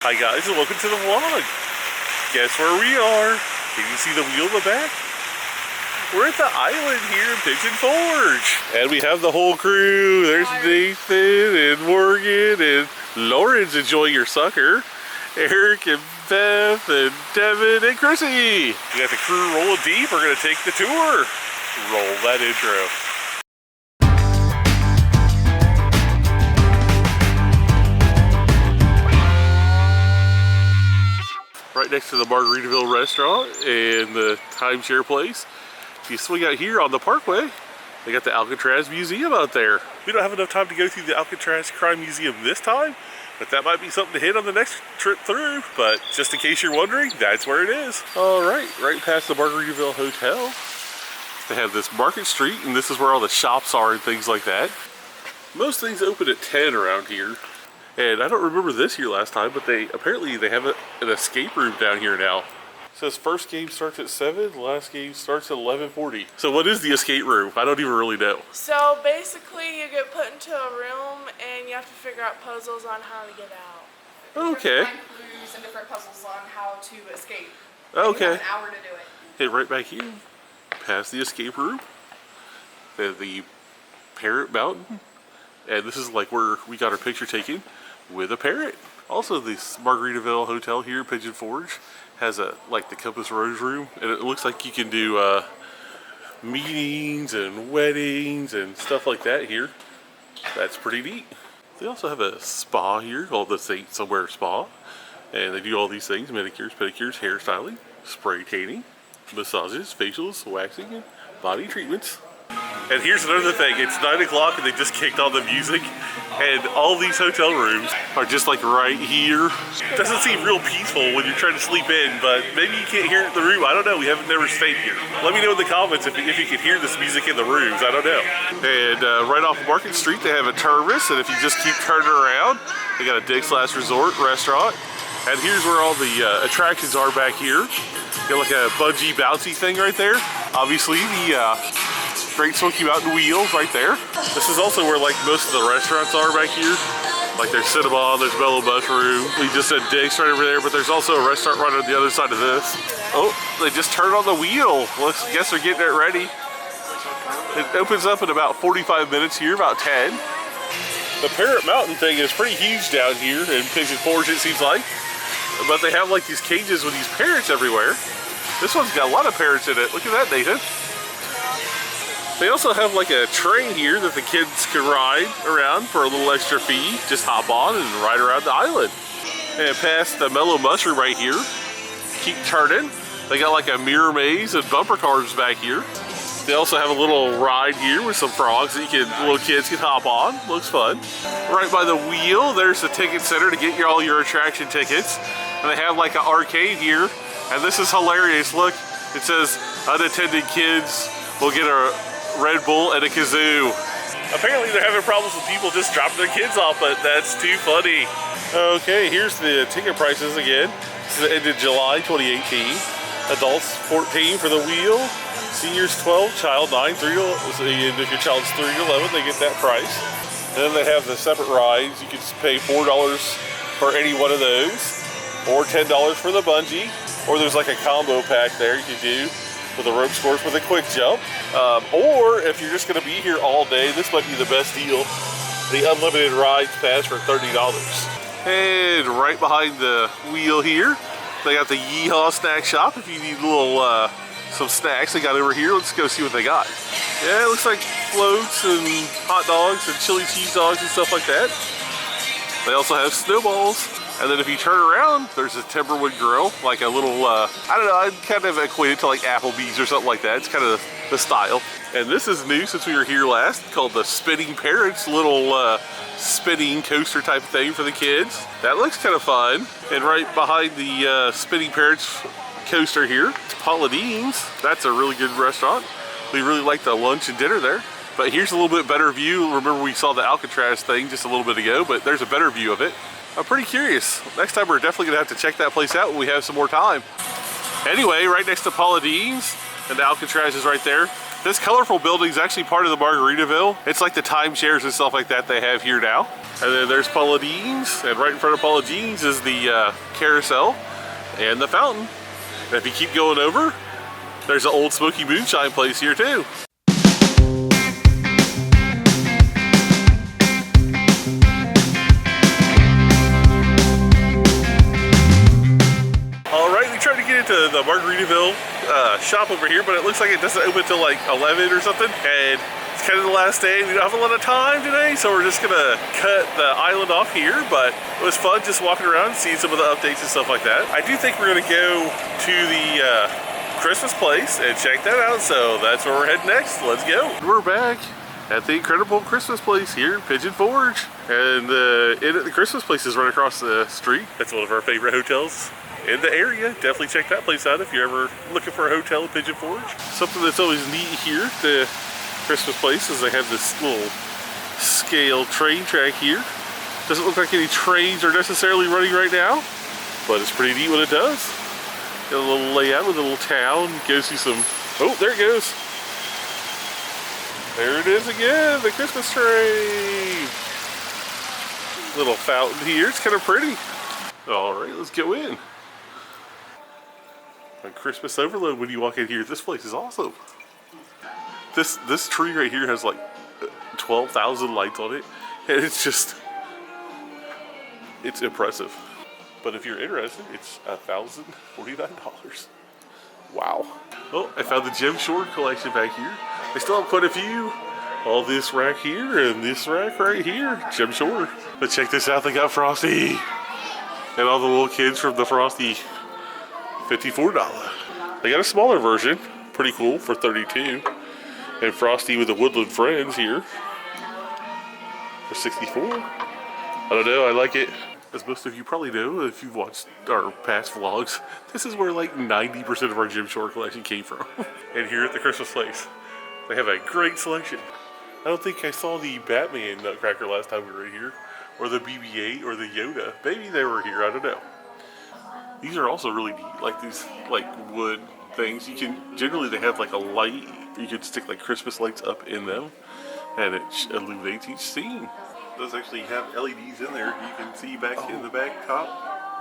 Hi guys, and welcome to the vlog. Guess where we are? Can you see the wheel in the back? We're at the island here in Pigeon Forge. And we have the whole crew. There's Nathan and Morgan and Lauren's enjoying your sucker. Eric and Beth and Devin and Chrissy. We got the crew rolling deep. We're gonna take the tour. Roll that intro. Right next to the Margaritaville restaurant and the timeshare place. If you swing out here on the parkway, they got the Alcatraz Museum out there. We don't have enough time to go through the Alcatraz Crime Museum this time, but that might be something to hit on the next trip through. But just in case you're wondering, that's where it is. All right past the Margaritaville Hotel. They have this Market Street, and this is where all the shops are and things like that. Most things open at 10 around here. And I don't remember this here last time, but apparently they have an escape room down here now. It says first game starts at 7, last game starts at 11:40. So what is the escape room? I don't even really know. So basically you get put into a room and you have to figure out puzzles on how to get out. Okay. Different clues and different puzzles on how to escape. Okay. You have an hour to do it. Okay, right back here, past the escape room. They have the Parrot Mountain. And this is like where we got our picture taken with a parrot. Also, this Margaritaville Hotel here, Pigeon Forge, has like the Compass Rose room, and it looks like you can do meetings and weddings and stuff like that here. That's pretty neat. They also have a spa here called the St. Somewhere Spa, and they do all these things: manicures, pedicures, hairstyling, spray tanning, massages, facials, waxing, and body treatments. And here's another thing, it's 9 o'clock and they just kicked on the music, and all these hotel rooms are just like right here. It doesn't seem real peaceful when you're trying to sleep in, but maybe you can't hear it in the room. I don't know, we haven't never stayed here. Let me know in the comments if you can hear this music in the rooms, I don't know. And right off Market Street they have a terrace, and if you just keep turning around, they got a Dick's Last Resort restaurant. And here's where all the attractions are back here. Got like a bungee bouncy thing right there. Obviously the Great Smoky Mountain Wheel right there. This is also where like most of the restaurants are back here. Like there's Cinnabon, there's Mellow Mushroom. We just said Dick's right over there, but there's also a restaurant right on the other side of this. Oh, they just turned on the wheel. Let's guess they're getting it ready. It opens up in about 45 minutes here, about 10. The Parrot Mountain thing is pretty huge down here in Pigeon Forge, it seems like. But they have like these cages with these parrots everywhere. This one's got a lot of parrots in it. Look at that, Nathan. They also have like a train here that the kids can ride around for a little extra fee. Just hop on and ride around the island. And past the Mellow Mushroom right here, keep turning. They got like a mirror maze and bumper cars back here. They also have a little ride here with some frogs that little kids can hop on. Looks fun. Right by the wheel, there's the ticket center to get all your attraction tickets. And they have like an arcade here. And this is hilarious. Look, it says unattended kids will get a Red Bull and a kazoo. Apparently they're having problems with people just dropping their kids off, but that's too funny. Okay, here's the ticket prices again. This is ended July 2018. Adults 14 for the wheel. Seniors 12, child 9, 3 to, and if your child's 3 to 11, they get that price. And then they have the separate rides. You can pay $4 for any one of those, or $10 for the bungee, or there's like a combo pack there you can do with a rope course with a quick jump. Or if you're just gonna be here all day, this might be the best deal. The unlimited rides pass for $30. And right behind the wheel here, they got the Yeehaw Snack Shop. If you need a little, some snacks they got over here, let's go see what they got. Yeah, it looks like floats and hot dogs and chili cheese dogs and stuff like that. They also have snowballs. And then if you turn around, there's a Timberwood Grill, like a little, I don't know, I'd kind of equate it to like Applebee's or something like that. It's kind of the style. And this is new since we were here last, called the Spinning Parrots, little spinning coaster type thing for the kids. That looks kind of fun. And right behind the Spinning Parrots coaster here, it's Paula Deen's. That's a really good restaurant. We really like the lunch and dinner there. But here's a little bit better view. Remember we saw the Alcatraz thing just a little bit ago, but there's a better view of it. I'm pretty curious. Next time we're definitely gonna have to check that place out when we have some more time. Anyway, right next to Paula Deen's, and the Alcatraz is right there. This colorful building is actually part of the Margaritaville. It's like the timeshares and stuff like that they have here now. And then there's Paula Dean's, and right in front of Paula Dean's is the carousel and the fountain. And if you keep going over, there's an old smoky moonshine place here too. Alright, we tried to get into the Margaritaville shop over here, but it looks like it doesn't open until like 11 or something. And it's kind of the last day. We don't have a lot of time today, so we're just gonna cut the island off here. But it was fun just walking around and seeing some of the updates and stuff like that. I do think we're gonna go to the Christmas place and check that out. So that's where we're heading next. Let's go. We're back at the incredible Christmas place here in Pigeon Forge. And the Christmas place is right across the street. That's one of our favorite hotels in the area. Definitely check that place out if you're ever looking for a hotel in Pigeon Forge. Something that's always neat here at the Christmas place is they have this little scale train track here. Doesn't look like any trains are necessarily running right now, but it's pretty neat when it does. Got a little layout with a little town. Go see some, oh, there it goes. There it is again, the Christmas train. Little fountain here, it's kind of pretty. All right, let's go in. On Christmas overload when you walk in here, this place is awesome. This tree right here has like 12,000 lights on it, and it's impressive. But if you're interested, it's $1,049. Wow. Oh, I found the Gem Shore collection back here. I still have quite a few. All this rack here and this rack right here, Gem Shore. But check this out, they got Frosty. And all the little kids from the Frosty, $54. They got a smaller version, pretty cool, for $32. And Frosty with the Woodland Friends here for $64. I don't know, I like it. As most of you probably know, if you've watched our past vlogs, this is where like 90% of our Gem Shore collection came from. And here at the Christmas place, they have a great selection. I don't think I saw the Batman Nutcracker last time we were here, or the BB-8, or the Yoda. Maybe they were here, I don't know. These are also really neat, like these like wood things. You can, generally they have like a light, you can stick like Christmas lights up in them, and it illuminates each scene. Those actually have LEDs in there. You can see back in the back top.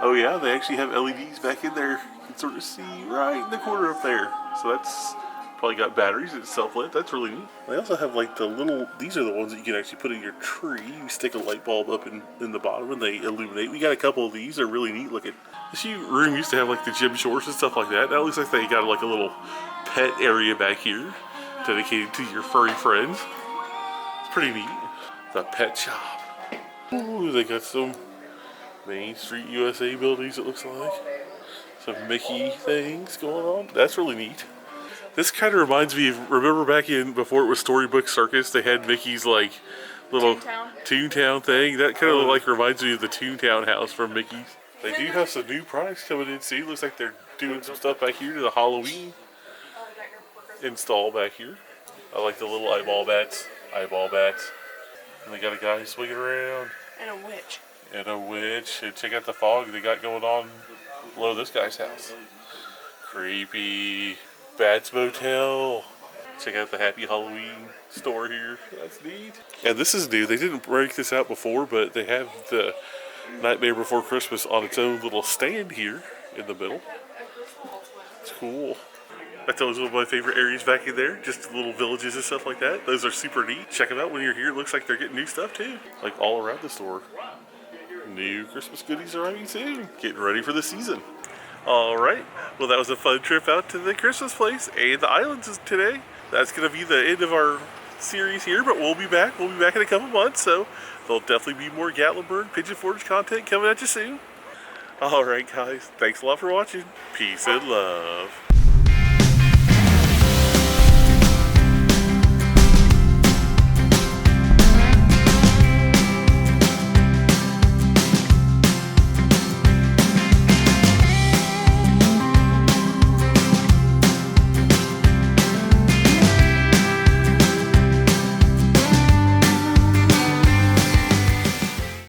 Oh yeah, they actually have LEDs back in there. You can sort of see right in the corner up there. So that's probably got batteries. It's self-lit. That's really neat. They also have like the little, these are the ones that you can actually put in your tree. You stick a light bulb up in the bottom and they illuminate. We got a couple of these. They're really neat looking. This room used to have like the Gem Shores and stuff like that. Now it looks like they got like a little pet area back here dedicated to your furry friends. It's pretty neat. The pet shop. Ooh, they got some Main Street USA buildings, it looks like. Some Mickey things going on. That's really neat. This kind of reminds me of, remember back in, before it was Storybook Circus, they had Mickey's like little Toontown thing? That kind of like reminds me of the Toontown house from Mickey's. They do have some new products coming in soon. Looks like they're doing some stuff back here to the Halloween install back here. I like the little eyeball bats. And they got a guy swinging around. And a witch. And check out the fog they got going on below this guy's house. Creepy. Bats Motel. Check out the Happy Halloween store here. That's neat. And this is new. They didn't break this out before, but they have the Nightmare Before Christmas on its own little stand here in the middle. It's cool. That's always one of my favorite areas back in there. Just little villages and stuff like that. Those are super neat. Check them out when you're here. It looks like they're getting new stuff too. Like all around the store. New Christmas goodies arriving soon. Getting ready for the season. Alright. Well, that was a fun trip out to the Christmas place and the islands today. That's going to be the end of our series here, but we'll be back. We'll be back in a couple months, so there'll definitely be more Gatlinburg Pigeon Forge content coming at you soon. Alright guys, thanks a lot for watching. Peace and love.